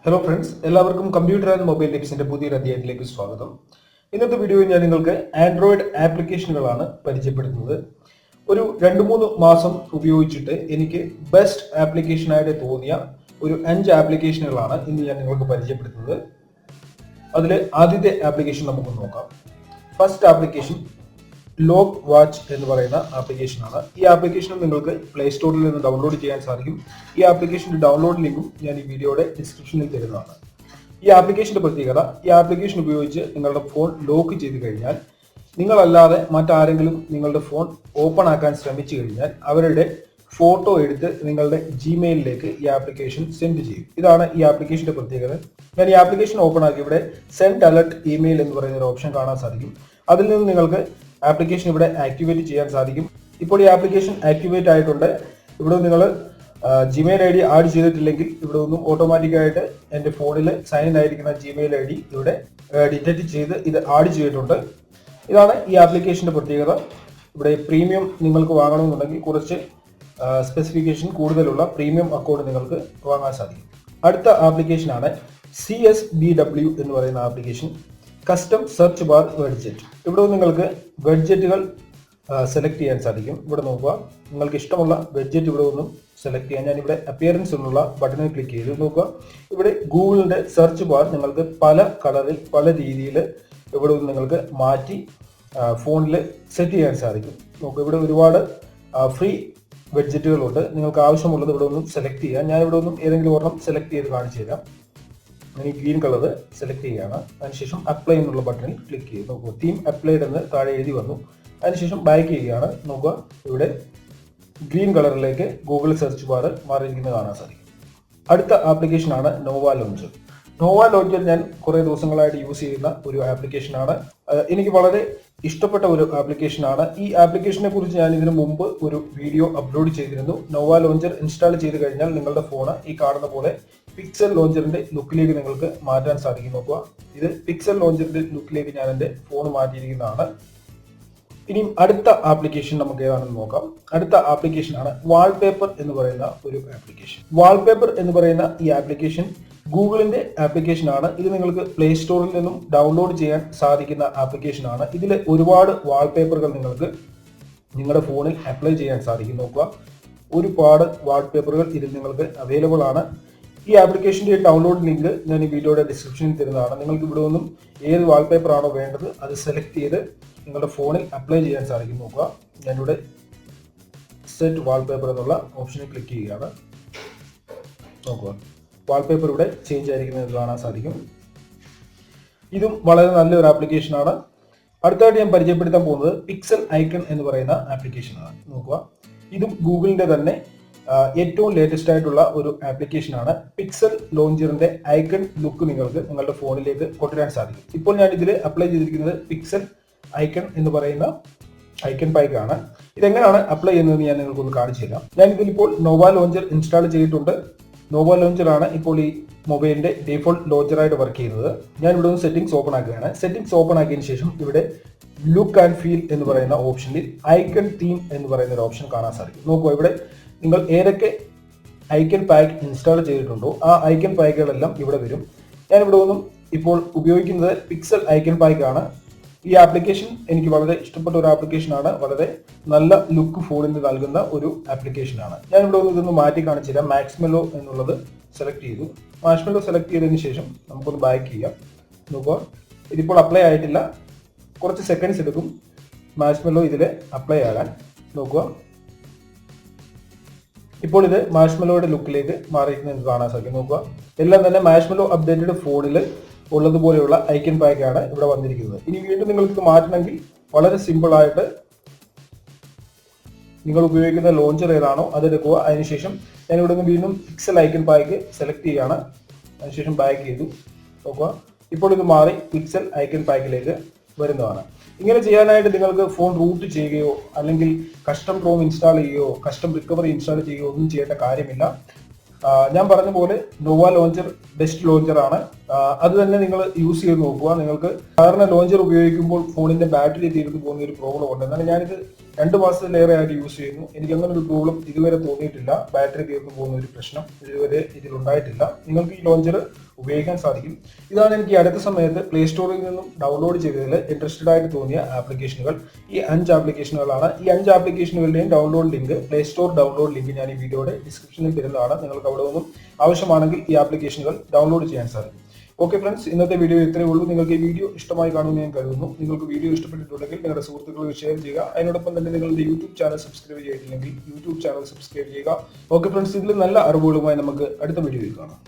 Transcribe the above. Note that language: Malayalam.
ഹലോ ഫ്രണ്ട്സ്, എല്ലാവർക്കും കമ്പ്യൂട്ടർ ആൻഡ് മൊബൈൽ ടിപ്സിന്റെ പുതിയൊരു അധ്യായത്തിലേക്ക് സ്വാഗതം. ഇന്നത്തെ വീഡിയോയിൽ ഞാൻ നിങ്ങൾക്ക് ആൻഡ്രോയിഡ് ആപ്ലിക്കേഷനുകളാണ് പരിചയപ്പെടുത്തുന്നത്. ഒരു 2-3 മാസം ഉപയോഗിച്ചിട്ട് എനിക്ക് ബെസ്റ്റ് ആപ്ലിക്കേഷനായിട്ട് തോന്നിയ ഒരു 5 ആപ്ലിക്കേഷനുകളാണ് ഇന്ന് ഞാൻ നിങ്ങൾക്ക് പരിചയപ്പെടുത്തുന്നത്. അതിൽ ആദ്യത്തെ ആപ്ലിക്കേഷൻ നമുക്ക് നോക്കാം. ഫസ്റ്റ് ആപ്ലിക്കേഷൻ ലോഗ് വാച്ച് എന്ന് പറയുന്ന ആപ്ലിക്കേഷനാണ്. ഈ ആപ്ലിക്കേഷൻ നിങ്ങൾക്ക് പ്ലേ സ്റ്റോറിൽ നിന്ന് ഡൗൺലോഡ് ചെയ്യാൻ സാധിക്കും. ഈ ആപ്ലിക്കേഷന്റെ ഡൗൺലോഡ് ലിങ്കും ഞാൻ ഈ വീഡിയോയുടെ ഡിസ്ക്രിപ്ഷനിൽ തരുന്നതാണ്. ഈ ആപ്ലിക്കേഷന്റെ പ്രത്യേകത, ഈ ആപ്ലിക്കേഷൻ ഉപയോഗിച്ച് നിങ്ങളുടെ ഫോൺ ലോക്ക് ചെയ്ത് കഴിഞ്ഞാൽ നിങ്ങളല്ലാതെ മറ്റാരെങ്കിലും നിങ്ങളുടെ ഫോൺ ഓപ്പൺ ആക്കാൻ ശ്രമിച്ചു കഴിഞ്ഞാൽ അവരുടെ ഫോട്ടോ എടുത്ത് നിങ്ങളുടെ ജിമെയിലിലേക്ക് ഈ ആപ്ലിക്കേഷൻ സെൻഡ് ചെയ്യും. ഇതാണ് ഈ ആപ്ലിക്കേഷന്റെ പ്രത്യേകത. ഞാൻ ഈ ആപ്ലിക്കേഷൻ ഓപ്പൺ ആക്കി ഇവിടെ സെൻഡ് അലർട്ട് ഇമെയിൽ എന്ന് പറയുന്ന ഒരു ഓപ്ഷൻ കാണാൻ സാധിക്കും. അതിൽ നിന്ന് നിങ്ങൾക്ക് ആപ്ലിക്കേഷൻ ഇവിടെ ആക്ടിവേറ്റ് ചെയ്യാൻ സാധിക്കും. ഇപ്പോൾ ഈ ആപ്ലിക്കേഷൻ ആക്ടിവേറ്റ് ആയിട്ടുണ്ട്. ഇവിടെ നിങ്ങൾ ജിമെയിൽ ഐ ഡി ആഡ് ചെയ്തിട്ടില്ലെങ്കിൽ ഇവിടെ ഒന്നും ഓട്ടോമാറ്റിക്കായിട്ട് എൻ്റെ ഫോണിൽ സൈൻ ആയിരിക്കുന്ന ജിമെയിൽ ഐ ഡി ഇവിടെ ഡിറ്റക്ട് ചെയ്ത് ഇത് ആഡ് ചെയ്തിട്ടുണ്ട്. ഇതാണ് ഈ ആപ്ലിക്കേഷന്റെ പ്രത്യേകത. ഇവിടെ പ്രീമിയം നിങ്ങൾക്ക് വാങ്ങണമെന്നുണ്ടെങ്കിൽ കുറച്ച് സ്പെസിഫിക്കേഷൻ കൂടുതലുള്ള പ്രീമിയം അക്കൗണ്ട് നിങ്ങൾക്ക് വാങ്ങാൻ സാധിക്കും. അടുത്ത ആപ്ലിക്കേഷനാണ് CSBW എന്ന് പറയുന്ന ആപ്ലിക്കേഷൻ, കസ്റ്റം സെർച്ച് ബാർ വെഡ്ജറ്റ്. ഇവിടെ നിങ്ങൾക്ക് വെഡ്ജറ്റുകൾ സെലക്ട് ചെയ്യാൻ സാധിക്കും. ഇവിടെ നോക്കുക, നിങ്ങൾക്ക് ഇഷ്ടമുള്ള വെഡ്ജറ്റ് ഇവിടെ ഒന്നും സെലക്ട് ചെയ്യാൻ ഞാനിവിടെ അപ്പിയറൻസ് എന്നുള്ള ബട്ടണിൽ ക്ലിക്ക് ചെയ്ത് നോക്കുക. ഇവിടെ ഗൂഗിളിന്റെ സെർച്ച് ബാർ നിങ്ങൾക്ക് പല കളറിൽ പല രീതിയിൽ ഇവിടെ നിങ്ങൾക്ക് മാറ്റി ഫോണിൽ സെറ്റ് ചെയ്യാൻ സാധിക്കും. നോക്കുക, ഇവിടെ ഒരുപാട് ഫ്രീ വെഡ്ജറ്റുകളുണ്ട്. നിങ്ങൾക്ക് ആവശ്യമുള്ളത് ഇവിടെ ഒന്നും സെലക്ട് ചെയ്യാം. ഞാൻ ഇവിടെ ഒന്നും ഏതെങ്കിലും ഒരെണ്ണം സെലക്ട് ചെയ്ത് കാണിച്ചു തരാം. ഞാൻ ഈ ഗ്രീൻ കളർ സെലക്ട് ചെയ്യുകയാണ്. അതിനുശേഷം അപ്ലൈ എന്നുള്ള ബട്ടണിൽ ക്ലിക്ക് ചെയ്ത് നോക്കുക. തീം അപ്ലൈഡ് എന്ന് താഴെ എഴുതി വന്നു. അതിനുശേഷം ബാക്ക് ചെയ്യുകയാണ്. നോക്കുക, ഇവിടെ ഗ്രീൻ കളറിലേക്ക് ഗൂഗിൾ സെർച്ച് ബാർ മാറിയിരിക്കുന്നത് കാണാൻ സാധിക്കും. അടുത്ത ആപ്ലിക്കേഷനാണ് നോവ ലോഞ്ചർ. നോവ ലോഞ്ചർ ഞാൻ കുറേ ദിവസങ്ങളായിട്ട് യൂസ് ചെയ്യുന്ന ഒരു ആപ്ലിക്കേഷനാണ്. എനിക്ക് വളരെ ഇഷ്ടപ്പെട്ട ഒരു ആപ്ലിക്കേഷനാണ്. ഈ ആപ്ലിക്കേഷനെ കുറിച്ച് ഞാൻ ഇതിനു മുമ്പ് ഒരു വീഡിയോ അപ്ലോഡ് ചെയ്തിരുന്നു. നോവ ലോഞ്ചർ ഇൻസ്റ്റാൾ ചെയ്ത് കഴിഞ്ഞാൽ നിങ്ങളുടെ ഫോണ് ഈ കാണുന്ന പോലെ പിക്സൽ ലോഞ്ചറിന്റെ ലുക്കിലേക്ക് നിങ്ങൾക്ക് മാറ്റാൻ സാധിക്കും. നോക്കുക, ഇത് പിക്സൽ ലോഞ്ചറിന്റെ ലുക്കിലേക്ക് ഞാൻ എൻ്റെ ഫോൺ മാറ്റിയിരിക്കുന്നതാണ്. ഇനിയും അടുത്ത ആപ്ലിക്കേഷൻ നമുക്ക് ഏതാണെന്ന് നോക്കാം. അടുത്ത ആപ്ലിക്കേഷനാണ് വാൾപേപ്പർ എന്ന് പറയുന്ന ഒരു ആപ്ലിക്കേഷൻ. വാൾപേപ്പർ എന്ന് പറയുന്ന ഈ ആപ്ലിക്കേഷൻ ഗൂഗിളിന്റെ ആപ്ലിക്കേഷനാണ്. ഇത് നിങ്ങൾക്ക് പ്ലേ സ്റ്റോറിൽ നിന്നും ഡൗൺലോഡ് ചെയ്യാൻ സാധിക്കുന്ന ആപ്ലിക്കേഷനാണ്. ഇതിൽ ഒരുപാട് വാൾപേപ്പറുകൾ നിങ്ങൾക്ക് നിങ്ങളുടെ ഫോണിൽ അപ്ലൈ ചെയ്യാൻ സാധിക്കും. നോക്കുക, ഒരുപാട് വാൾപേപ്പറുകൾ ഇതിൽ നിങ്ങൾക്ക് അവൈലബിൾ ആണ്. ഈ ആപ്ലിക്കേഷന്റെ ഡൗൺലോഡ് ലിങ്ക് ഞാൻ ഈ വീഡിയോയുടെ ഡിസ്ക്രിപ്ഷനിൽ തരുന്നതാണ്. നിങ്ങൾക്ക് ഇവിടെ നിന്നും ഏത് വാൾപേപ്പർ ആണോ വേണ്ടത് അത് സെലക്ട് ചെയ്ത് നിങ്ങളുടെ ഫോണിൽ അപ്ലൈ ചെയ്യാൻ സാധിക്കും. നോക്കുക, ഞാനിവിടെ സെറ്റ് വാൾപേപ്പർ എന്നുള്ള ഓപ്ഷനിൽ ക്ലിക്ക് ചെയ്യുകയാണ്. നോക്കുക, വാൾപേപ്പർ ഇവിടെ ചേഞ്ച് ആയിരിക്കുന്നത് കാണാൻ സാധിക്കും. ഇതും വളരെ നല്ലൊരു ആപ്ലിക്കേഷനാണ്. അടുത്തായിട്ട് ഞാൻ പരിചയപ്പെടുത്താൻ പോകുന്നത് പിക്സൽ ഐക്കൺ എന്ന് പറയുന്ന ആപ്ലിക്കേഷനാണ്. നോക്കുക, ഇതും ഗൂഗിളിന്റെ തന്നെ ഏറ്റവും ലേറ്റസ്റ്റ് ആയിട്ടുള്ള ഒരു ആപ്ലിക്കേഷനാണ്. പിക്സൽ ലോഞ്ചറിന്റെ ഐക്കൺ ലുക്ക് നിങ്ങൾക്ക് നിങ്ങളുടെ ഫോണിലേക്ക് കൊണ്ടുവരാൻ സാധിക്കും. ഇപ്പോൾ ഞാൻ ഇതിൽ അപ്ലൈ ചെയ്തിരിക്കുന്നത് പിക്സൽ ഐക്കൺ എന്ന് പറയുന്ന ഐക്കൺ പാക്ക് ആണ്. ഇതെങ്ങനെയാണ് അപ്ലൈ ചെയ്യുന്നത് ഞാൻ നിങ്ങൾക്കൊന്ന് കാണിച്ചു തരാം. ഞാൻ ഇതിലിപ്പോൾ നോവ ലോഞ്ചർ ഇൻസ്റ്റാൾ ചെയ്തിട്ടുണ്ട്. നോവ ലോഞ്ചർ ആണ് ഇപ്പോൾ ഈ മൊബൈലിന്റെ ഡീഫോൾട്ട് ലോഞ്ചറായിട്ട് വർക്ക് ചെയ്യുന്നത്. ഞാൻ ഇവിടെ നിന്ന് സെറ്റിംഗ്സ് ഓപ്പൺ ആക്കുകയാണ്. സെറ്റിംഗ്സ് ഓപ്പൺ ആക്കിയതിനു ശേഷം ഇവിടെ ലുക്ക് ആൻഡ് ഫീൽ എന്ന് പറയുന്ന ഓപ്ഷനിൽ ഐക്കൺ തീം എന്ന് പറയുന്ന ഒരു ഓപ്ഷൻ കാണാൻ സാധിക്കും. നോക്കുക, ഇവിടെ നിങ്ങൾ ഏതൊക്കെ ഐക്കൺ പാക്ക് ഇൻസ്റ്റാൾ ചെയ്തിട്ടുണ്ടോ ആ ഐക്കൺ പാക്കുകളെല്ലാം ഇവിടെ വരും. ഞാൻ ഇവിടെ ഒന്നും ഇപ്പോൾ ഉപയോഗിക്കുന്നത് പിക്സൽ ഐക്കൺ പാക്ക് ആണ്. ഈ ആപ്ലിക്കേഷൻ എനിക്ക് വളരെ ഇഷ്ടപ്പെട്ട ഒരു ആപ്ലിക്കേഷനാണ്. വളരെ നല്ല ലുക്ക് ഫോണിന് നൽകുന്ന ഒരു ആപ്ലിക്കേഷനാണ്. ഞാൻ ഇവിടെ ഒന്ന് ഇതൊന്ന് മാറ്റി കാണിച്ചു തരാം. മാക്സ്മെല്ലോ എന്നുള്ളത് സെലക്ട് ചെയ്തു. മാക്സ്മെല്ലോ സെലക്ട് ചെയ്തതിന് ശേഷം നമുക്കൊന്ന് ബാക്ക് ചെയ്യാം. നോക്കുക, ഇതിപ്പോൾ അപ്ലൈ ആയിട്ടില്ല. കുറച്ച് സെക്കൻഡ്സ് എടുക്കും മാക്സ്മെല്ലോ ഇതിൽ അപ്ലൈ ആകാൻ. നോക്കുക, ഇപ്പോൾ ഇത് മാഷ്മെലോയുടെ ലുക്കിലേക്ക് മാറിയിരിക്കുന്നത് കാണാൻ സാധിക്കും. നോക്കുക, എല്ലാം തന്നെ മാഷ്മെലോ അപ്ഡേറ്റഡ് ഫോണിൽ ഉള്ളതുപോലെയുള്ള ഐക്കൺ പാക്ക് ആണ് ഇവിടെ വന്നിരിക്കുന്നത്. ഇനി വീണ്ടും നിങ്ങൾക്ക് ഇത് മാറ്റണമെങ്കിൽ വളരെ സിമ്പിൾ ആയിട്ട് നിങ്ങൾ ഉപയോഗിക്കുന്ന ലോഞ്ചർ ഏതാണോ അതെടുക്കുക. അതിനുശേഷം ഞാൻ ഇവിടെ നിന്ന് വീണ്ടും പിക്സൽ ഐക്കൺ പാക്ക് സെലക്ട് ചെയ്യുകയാണ്. അതിനുശേഷം ബാക്ക് ചെയ്തു. നോക്കുക, ഇപ്പോൾ ഇത് മാറി പിക്സൽ ഐക്കൺ പാക്കിലേക്ക് വരുന്നതാണ്. ഇങ്ങനെ ചെയ്യാനായിട്ട് നിങ്ങൾക്ക് ഫോൺ റൂട്ട് ചെയ്യുകയോ അല്ലെങ്കിൽ കസ്റ്റം റോം ഇൻസ്റ്റാൾ ചെയ്യുകയോ കസ്റ്റം റിക്കവറി ഇൻസ്റ്റാൾ ചെയ്യുകയോ ഒന്നും ചെയ്യേണ്ട കാര്യമില്ല. ഞാൻ പറഞ്ഞ പോലെ നോവ ലോഞ്ചർ ബെസ്റ്റ് ലോഞ്ചർ ആണ്. അത് തന്നെ നിങ്ങൾ യൂസ് ചെയ്ത് നോക്കുക. നിങ്ങൾക്ക് സാധാരണ ലോഞ്ചർ ഉപയോഗിക്കുമ്പോൾ ഫോണിന്റെ ബാറ്ററി തീർന്നു പോകുന്ന ഒരു പ്രോബ്ലം ഉണ്ട്. എന്നാൽ ഞാനിത് 2 മാസത്തിലേറെ ആയിട്ട് യൂസ് ചെയ്യുന്നു. എനിക്ക് അങ്ങനെ ഒരു പ്രോബ്ലം ഇതുവരെ തോന്നിയിട്ടില്ല. ബാറ്ററി തീർന്നു പോകുന്ന ഒരു പ്രശ്നം ഇതുവരെ ഇതിലുണ്ടായിട്ടില്ല. നിങ്ങൾക്ക് ഈ ലോഞ്ചർ ഉപയോഗിക്കാൻ സാധിക്കും. ഇതാണ് എനിക്ക് അടുത്ത സമയത്ത് പ്ലേ സ്റ്റോറിൽ നിന്നും ഡൗൺലോഡ് ചെയ്തതിൽ ഇൻട്രസ്റ്റഡ് ആയിട്ട് തോന്നിയ ആപ്ലിക്കേഷനുകൾ. ഈ 5 ആപ്ലിക്കേഷനുകളാണ്. ഈ 5 ആപ്ലിക്കേഷനുകളുടെയും download link, play store download link ഞാൻ ഈ വീഡിയോയുടെ ഡിസ്ക്രിപ്ഷനിൽ തരുന്നതാണ്. നിങ്ങൾക്ക് അവിടെ നിന്നും ആവശ്യമാണെങ്കിൽ ഈ ആപ്ലിക്കേഷനുകൾ ഡൗൺലോഡ് ചെയ്യാൻ സാധിക്കും. ഓക്കെ ഫ്രണ്ട്സ്, ഇന്നത്തെ വീഡിയോ ഇത്രയേ ഉള്ളൂ. നിങ്ങൾക്ക് ഈ വീഡിയോ ഇഷ്ടമായി കാണുമെന്ന് ഞാൻ കരുതുന്നു. നിങ്ങൾക്ക് വീഡിയോ ഇഷ്ടപ്പെട്ടിട്ടുണ്ടെങ്കിൽ നിങ്ങളുടെ സുഹൃത്തുക്കളെ ഷെയർ ചെയ്യുക. അതിനോടൊപ്പം തന്നെ നിങ്ങളുടെ യൂട്യൂബ് ചാനൽ സബ്സ്ക്രൈബ് ചെയ്തിട്ടില്ലെങ്കിൽ യൂട്യൂബ് ചാനൽ സബ്സ്ക്രൈബ് ചെയ്യുക. ഓക്കെ ഫ്രണ്ട്സ്, ഇതിൽ നല്ല അറിവുകളുമായി നമുക്ക് അടുത്ത വീഡിയോയിൽ കാണാം.